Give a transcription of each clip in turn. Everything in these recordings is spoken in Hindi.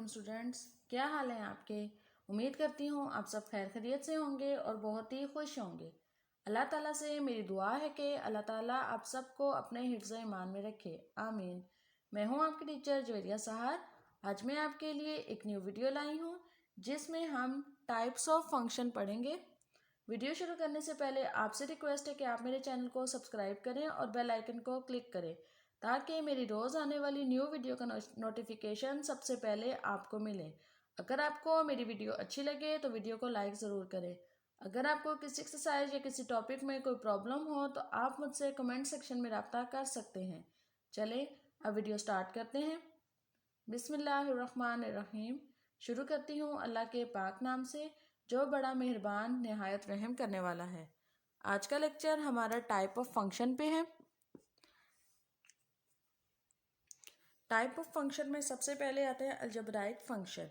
वालेकुम स्टूडेंट्स, क्या हाल है आपके। उम्मीद करती हूँ आप सब खैर खैरियत से होंगे और बहुत ही खुश होंगे। अल्लाह ताला से मेरी दुआ है कि अल्लाह ताला आप सबको अपने हिफ्ज़ ईमान में रखे, आमीन। मैं हूँ आपकी टीचर जवेरिया सहार। आज मैं आपके लिए एक न्यू वीडियो लाई हूँ जिसमें हम टाइप्स ऑफ फंक्शन पढ़ेंगे। वीडियो शुरू करने से पहले आपसे रिक्वेस्ट है कि आप मेरे चैनल को सब्सक्राइब करें और बेल आइकन को क्लिक करें ताकि मेरी रोज़ आने वाली न्यू वीडियो का नोटिफिकेशन सबसे पहले आपको मिले। अगर आपको मेरी वीडियो अच्छी लगे तो वीडियो को लाइक ज़रूर करें। अगर आपको किसी एक्सरसाइज या किसी टॉपिक में कोई प्रॉब्लम हो तो आप मुझसे कमेंट सेक्शन में रब्ता कर सकते हैं। चलें अब वीडियो स्टार्ट करते हैं। बिस्मिल्लाहिर्रहमानिर्रहीम। शुरू करती हूँ अल्लाह के पाक नाम से जो बड़ा मेहरबान नहायत रहम करने वाला है। आज का लेक्चर हमारा टाइप ऑफ फंक्शन पे है। टाइप ऑफ फंक्शन में सबसे पहले आता है algebraic function.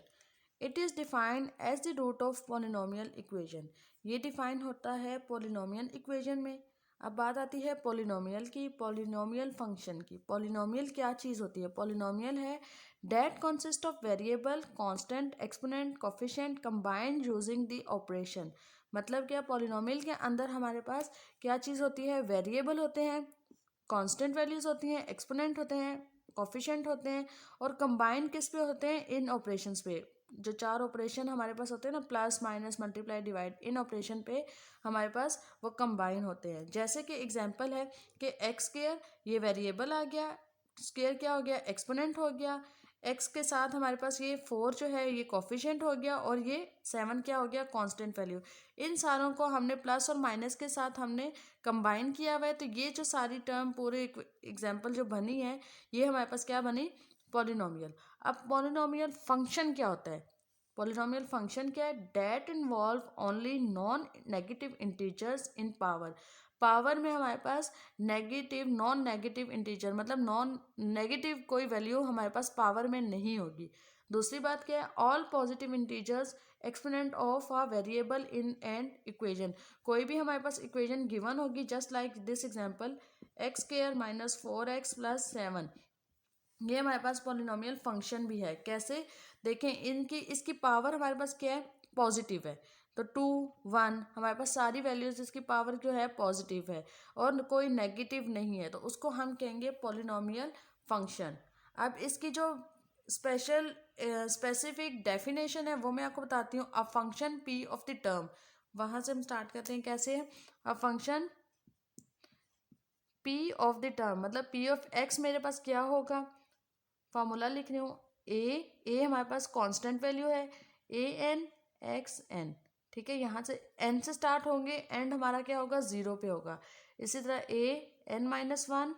It is defined as the root of polynomial equation. ये डिफाइन होता है पॉलिनोमियल इक्वेशन में। अब बात आती है पॉलिनोमियल की, पॉलिनोमियल फंक्शन की। पॉलिनोमियल क्या चीज़ होती है? पॉलिनोमियल है that consist of variable, constant, exponent, coefficient combined using the operation. मतलब क्या, पॉलिनोमियल के अंदर हमारे पास क्या चीज़ होती है? वेरिएबल होते हैं, कांस्टेंट वैल्यूज होती हैं, एक्सपोनेंट होते हैं, कोफिशिएंट होते हैं और कंबाइन किस पे होते हैं? इन ऑपरेशंस पे। जो चार ऑपरेशन हमारे पास होते हैं ना, प्लस माइनस मल्टीप्लाई डिवाइड, इन ऑपरेशन पे हमारे पास वो कंबाइन होते हैं। जैसे कि एग्जांपल है कि एक्स स्क्वायर, ये वेरिएबल आ गया, स्क्वायर क्या हो गया? एक्सपोनेंट हो गया। एक्स के साथ हमारे पास ये 4 जो है ये कोफिशिएंट हो गया और ये 7 क्या हो गया? Constant value. इन सारों को हमने प्लस और माइनस के साथ हमने कंबाइन किया हुआ है, तो ये जो सारी टर्म पूरे एग्जाम्पल जो बनी है ये हमारे पास क्या बनी? पॉलिनोमियल। अब पॉलिनोमियल फंक्शन क्या होता है? पॉलिनोमियल फंक्शन क्या है? That involve only non negative integers in power. Power में हमारे पास नेगेटिव, नॉन नेगेटिव इंटीजर, मतलब नॉन नेगेटिव कोई वैल्यू हमारे पास पावर में नहीं होगी। दूसरी बात क्या है? All positive integers exponent of a variable in an equation. कोई भी हमारे पास इक्वेशन गिवन होगी, just like this example, x square minus 4x plus 7, ये हमारे पास पॉलिनोमियल फंक्शन भी है। कैसे? देखें, इनकी इसकी पावर हमारे पास क्या है? पॉजिटिव है। तो 2 1 हमारे पास सारी वैल्यूज इसकी पावर जो है पॉजिटिव है और कोई नेगेटिव नहीं है, तो उसको हम कहेंगे पॉलिनोमियल फंक्शन। अब इसकी जो स्पेसिफिक डेफिनेशन है वो मैं आपको बताती हूँ। A function P of the term, वहाँ से हम स्टार्ट करते हैं। कैसे? A function P of the term, मतलब पी ऑफ एक्स मेरे पास क्या होगा? फॉर्मूला लिख रही हूँ। ए हमारे पास कांस्टेंट वैल्यू है, ए एन एक्स एन। ठीक है, यहाँ से एन से स्टार्ट होंगे, एंड हमारा क्या होगा? 0 पे होगा। इसी तरह a n minus 1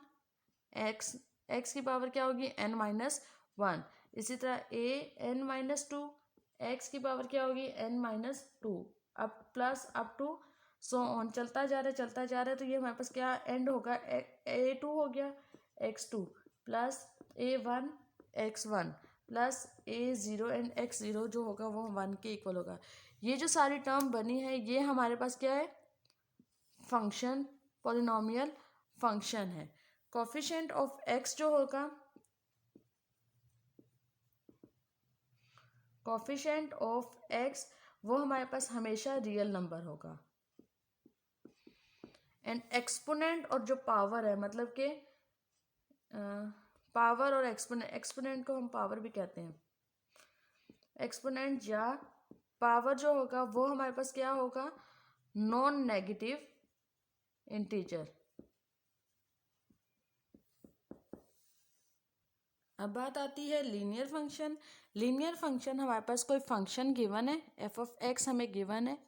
x, x की पावर क्या होगी? N minus 1। इसी तरह ए एन माइनस 2 एक्स की पावर क्या होगी? N minus 2। अब plus up to so on, चलता जा रहा है चलता जा रहा है। तो ये हमारे पास क्या एंड होगा? ए टू हो गया, x two plus A one x one plus A zero and x zero जो होगा वो 1 के इक्वल होगा। ये जो सारी टर्म बनी है ये हमारे पास क्या है? फंक्शन, पॉलिनोमियल फंक्शन है। कोफिशिएंट ऑफ एक्स जो होगा, कोफिशिएंट ऑफ एक्स वो हमारे पास हमेशा रियल नंबर होगा। एंड एक्सपोनेंट और जो पावर है, मतलब कि पावर और एक्सपोनेंट, एक्सपोनेंट को हम पावर भी कहते हैं। एक्सपोनेंट या पावर जो होगा वो हमारे पास क्या होगा? Non negative integer. अब बात आती है लीनियर फंक्शन। लीनियर फंक्शन, हमारे पास कोई फंक्शन गिवन है, एफ ऑफ एक्स हमें गिवन है,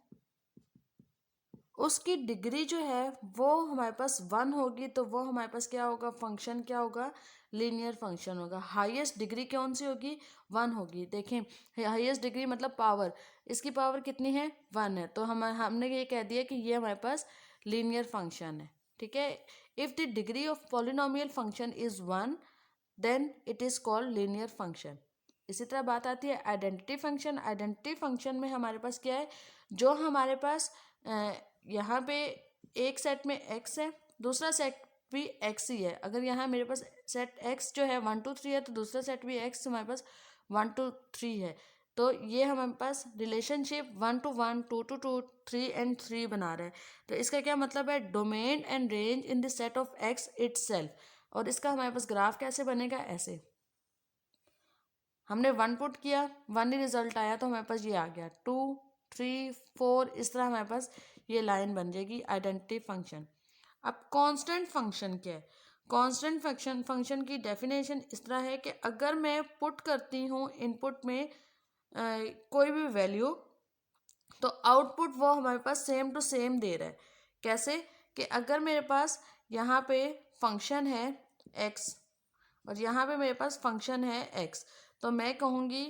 उसकी डिग्री जो है वो हमारे पास 1 होगी, तो वो हमारे पास क्या होगा? फंक्शन क्या होगा? लीनियर फंक्शन होगा। हाईएस्ट डिग्री कौन सी होगी? 1 होगी। देखें, हाईएस्ट डिग्री मतलब पावर, इसकी पावर कितनी है? 1 है, तो हमने ये कह दिया कि ये हमारे पास लीनियर फंक्शन है। ठीक है, if the degree of polynomial function is 1 then it is called linear function. इसी तरह बात आती है आइडेंटिटी फंक्शन। आइडेंटिटी फंक्शन में हमारे पास क्या है? जो हमारे पास यहाँ पे एक सेट में एक्स है, दूसरा सेट भी एक्स ही है। अगर यहाँ मेरे पास सेट एक्स जो है 1 2 3 है, तो दूसरा सेट भी एक्स हमारे पास 1 to 3 है। तो ये हमारे पास रिलेशनशिप 1 to 1, 2 to 2, 3 and 3 बना रहा है। तो इसका क्या मतलब है, domain and range in the set of x itself. और इसका हमारे पास ग्राफ कैसे बनेगा, ऐसे हमने 1 पुट किया, 1 ही रिजल्ट आया, तो हमारे पास ये आ गया 2, 3, 4, इस तरह हमारे पास ये लाइन बन जाएगी आइडेंटिटी फंक्शन। अब कांस्टेंट फंक्शन क्या है, कांस्टेंट फंक्शन की डेफिनेशन इस तरह है कि अगर मैं पुट करती हूँ इनपुट में कोई भी वैल्यू, तो आउटपुट वो हमारे पास सेम टू सेम दे रहा है। कैसे कि अगर मेरे पास यहाँ पे फंक्शन है एक्स और यहाँ पे मेरे पास फंक्शन है एक्स, तो मैं कहूँगी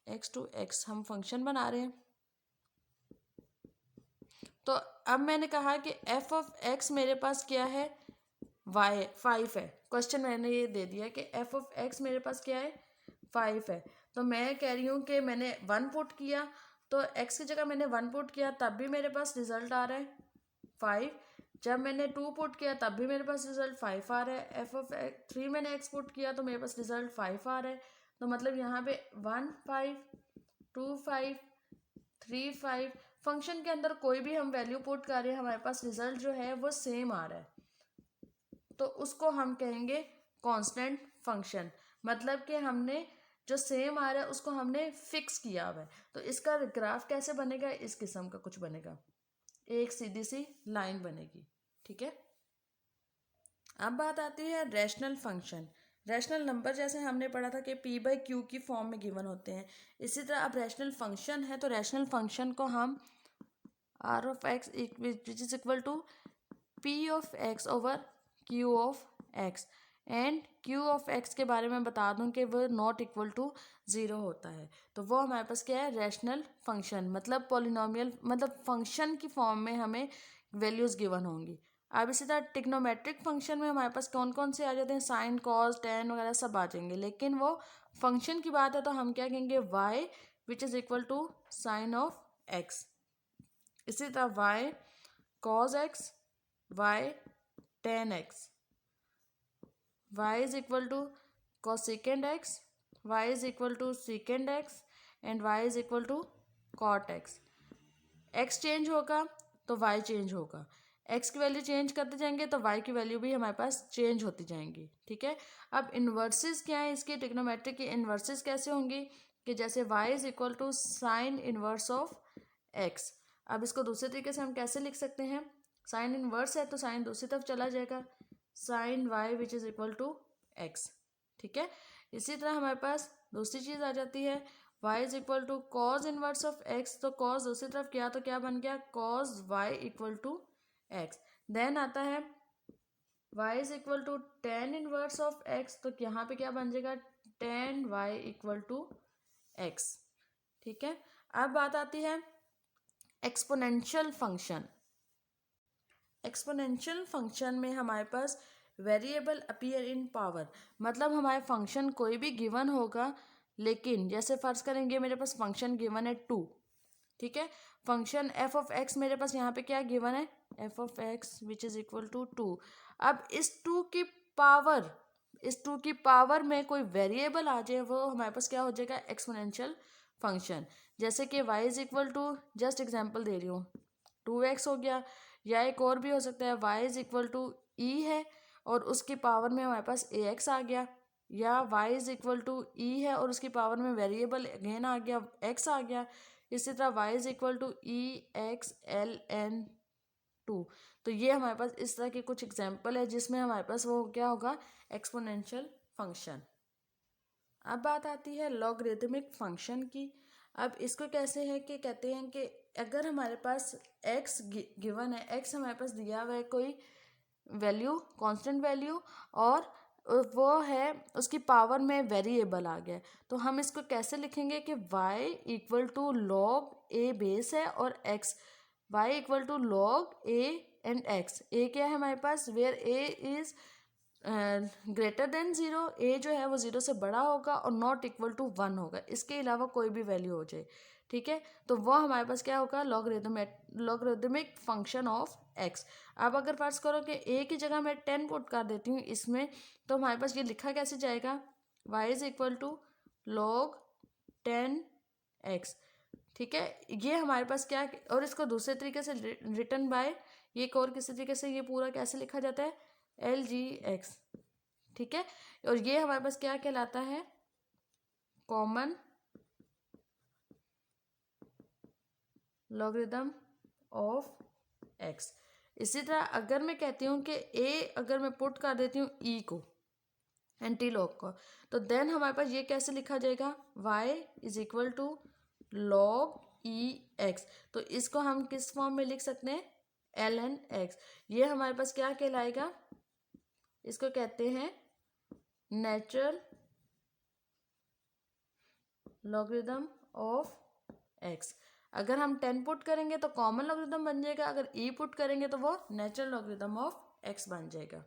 एक्स टू एक्स हम फंक्शन बना रहे हैं। तो अब मैंने कहा कि एफ ऑफ एक्स मेरे पास क्या है, वाई 5 है। क्वेश्चन मैंने ये दे दिया कि एफ ऑफ एक्स मेरे पास क्या है, 5 है। तो मैं कह रही हूँ कि मैंने 1 पुट किया, तो एक्स की जगह मैंने 1 पुट किया, तब भी मेरे पास रिजल्ट आ रहा है 5। जब मैंने 2 पुट किया तब भी मेरे पास रिजल्ट 5 आ रहा है। एफ ऑफ 3 मैंने एक्स पुट किया तो मेरे पास रिजल्ट 5 आ रहा है। तो मतलब यहाँ पे 1 5 2 5 3 5 फंक्शन के अंदर कोई भी हम वैल्यू पुट कर रहे हैं, हमारे पास रिजल्ट जो है वो सेम आ रहा है, तो उसको हम कहेंगे कांस्टेंट फंक्शन। मतलब कि हमने जो सेम आ रहा है उसको हमने फिक्स किया हुआ है। तो इसका ग्राफ कैसे बनेगा, इस किस्म का कुछ बनेगा, एक सीधी सी लाइन बनेगी। ठीक है, अब बात आती है रैशनल फंक्शन। रैशनल नंबर जैसे हमने पढ़ा था कि p/q की फॉर्म में गिवन होते हैं, इसी तरह अब रैशनल फंक्शन है, तो रैशनल फंक्शन को हम r of x which is equal to p of x over q of x, and q of x के बारे में बता दूं कि वो नॉट इक्वल टू 0 होता है। तो वो हमारे पास क्या है, रैशनल फंक्शन, मतलब पॉलिनोमियल, मतलब फंक्शन की फॉर्म में हमें वैल्यूज गिवन होंगी। अब इसी तरह टिग्नोमेट्रिक फंक्शन में हमारे पास कौन कौन से आ जाते हैं, साइन कॉस टेन वगैरह सब आ जाएंगे, लेकिन वो फंक्शन की बात है तो हम क्या कहेंगे, y which is equal to sine of x। इसी तरह y cos x, y tan x, y is equal to cosecant x, y is equal to secant x and y is equal to cot x। x change होगा तो y चेंज होगा, x की वैल्यू चेंज करते जाएंगे तो y की वैल्यू भी हमारे पास चेंज होती जाएंगी। ठीक है, अब इन्वर्सेस क्या है इसके, ट्रिग्नोमेट्रिक की इन्वर्सेस कैसे होंगी कि जैसे y is equal to sine inverse of x। अब इसको दूसरे तरीके से हम कैसे लिख सकते हैं, साइन इनवर्स है तो साइन दूसरी तरफ चला जाएगा, sine y which is equal to x। ठीक है, इसी तरह हमारे पास दूसरी चीज़ आ जाती है y is equal to cos inverse of x, तो कॉज दूसरी तरफ किया तो क्या बन गया, cos y equal to x। Then आता है y is equal to tan inverse of x, तो यहाँ पे क्या बन जाएगा, tan y equal to x। ठीक है, अब बात आती है एक्सपोनेंशियल फंक्शन। एक्सपोनेंशियल फंक्शन में हमारे पास वेरिएबल अपीयर इन पावर, मतलब हमारे फंक्शन कोई भी गिवन होगा, लेकिन जैसे फर्ज करेंगे मेरे पास फंक्शन गिवन है 2। ठीक है, फंक्शन एफ ऑफ एक्स मेरे पास यहाँ पे क्या गिवन है, f of x which is equal to 2। अब इस 2 की पावर, इस 2 की पावर में कोई वेरिएबल आ जाए, वो हमारे पास क्या हो जाएगा, एक्सपोनेंशियल फंक्शन। जैसे कि y is equal to, just example दे रही हूँ, 2x हो गया, या एक और भी हो सकता है y is equal to e है और उसकी पावर में हमारे पास ax आ गया, या y is equal to e है और उसकी पावर में वेरिएबल अगेन आ गया, x आ गया। इसी तरह y is equal to e x l n 2। तो ये हमारे पास इस तरह के कुछ एग्जाम्पल है जिसमें हमारे पास वो क्या होगा, एक्सपोनेंशियल फंक्शन। अब बात आती है लॉगरिदमिक फंक्शन की। अब इसको कैसे है कि कहते हैं कि अगर हमारे पास x गिवन है, x हमारे पास दिया हुआ है कोई वैल्यू, कांस्टेंट वैल्यू, और वो है उसकी पावर में वेरिएबल आ गया, तो हम इसको कैसे लिखेंगे कि y equal to log a base है और x, y equal to log a and x। a क्या है हमारे पास, where a is greater than 0, A जो है वो 0 से बड़ा होगा और नॉट इक्वल टू 1 होगा, इसके अलावा कोई भी वैल्यू हो जाए। ठीक है, तो वो हमारे पास क्या होगा, लॉगरिदमिक फंक्शन ऑफ एक्स। अब अगर फर्ज करो कि ए की जगह मैं 10 पुट कर देती हूँ इसमें, तो हमारे पास ये लिखा कैसे जाएगा, y is equal to log 10x। ठीक है, ये हमारे पास क्या, और इसको दूसरे तरीके से रिटर्न बाय, ये एक और किसी तरीके से ये पूरा कैसे लिखा जाता है, LGX। ठीक है, और ये हमारे पास क्या कहलाता है, कॉमन लॉगरिदम ऑफ x। इसी तरह अगर मैं कहती हूँ कि a अगर मैं पुट कर देती हूँ e को, एंटी लॉग को, तो देन हमारे पास ये कैसे लिखा जाएगा, y is equal to log e x. तो इसको हम किस फॉर्म में लिख सकते हैं, ln x। ये हमारे पास क्या कहलाएगा, इसको कहते हैं नेचुरल लॉगरिदम ऑफ x। अगर हम 10 पुट करेंगे तो कॉमन लॉगरिदम बन जाएगा, अगर e पुट करेंगे तो वो नेचुरल लॉगरिदम ऑफ x बन जाएगा।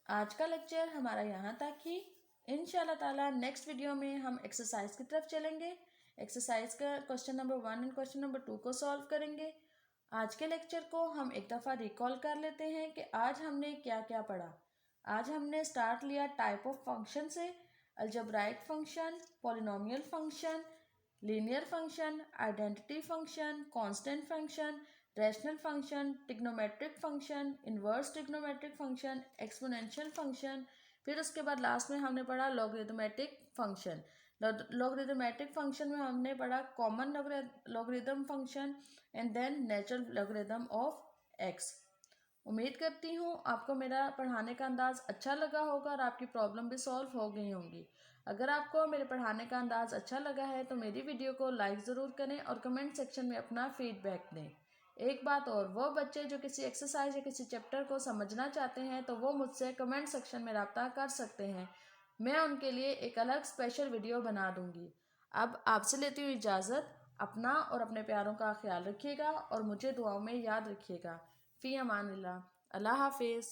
आज का लेक्चर हमारा यहाँ तक ही। इंशाल्लाह ताला नेक्स्ट वीडियो में हम एक्सरसाइज की तरफ चलेंगे। एक्सरसाइज का question number 1 and question number 2 को सॉल्व करेंगे। आज के लेक्चर को हम एक दफ़ा रिकॉल कर लेते हैं कि आज हमने क्या क्या पढ़ा। आज हमने स्टार्ट लिया टाइप ऑफ फंक्शन से, algebraic function, polynomial function, linear function, identity function, constant function, rational function, trigonometric function, inverse trigonometric function, exponential function. फिर उसके बाद लास्ट में हमने पढ़ा लॉगरिथमेटिक फंक्शन। लॉगरिथमेटिक फंक्शन में हमने पढ़ा common logarithm function and then natural logarithm of x. उम्मीद करती हूँ आपको मेरा पढ़ाने का अंदाज़ अच्छा लगा होगा और आपकी प्रॉब्लम भी सॉल्व हो गई होंगी। अगर आपको मेरे पढ़ाने का अंदाज़ अच्छा लगा है तो मेरी वीडियो को लाइक ज़रूर करें और कमेंट सेक्शन में अपना फीडबैक दें। एक बात और, वो बच्चे जो किसी एक्सरसाइज या किसी चैप्टर को समझना चाहते हैं तो वो मुझसे कमेंट सेक्शन में रब्ता कर सकते हैं, मैं उनके लिए एक अलग स्पेशल वीडियो बना दूंगी। अब आपसे लेती हूँ इजाज़त। अपना और अपने प्यारों का ख्याल रखिएगा और मुझे दुआओं में याद रखिएगा। फ़ी अमानिल्लाह। अल्लाह हाफिज़।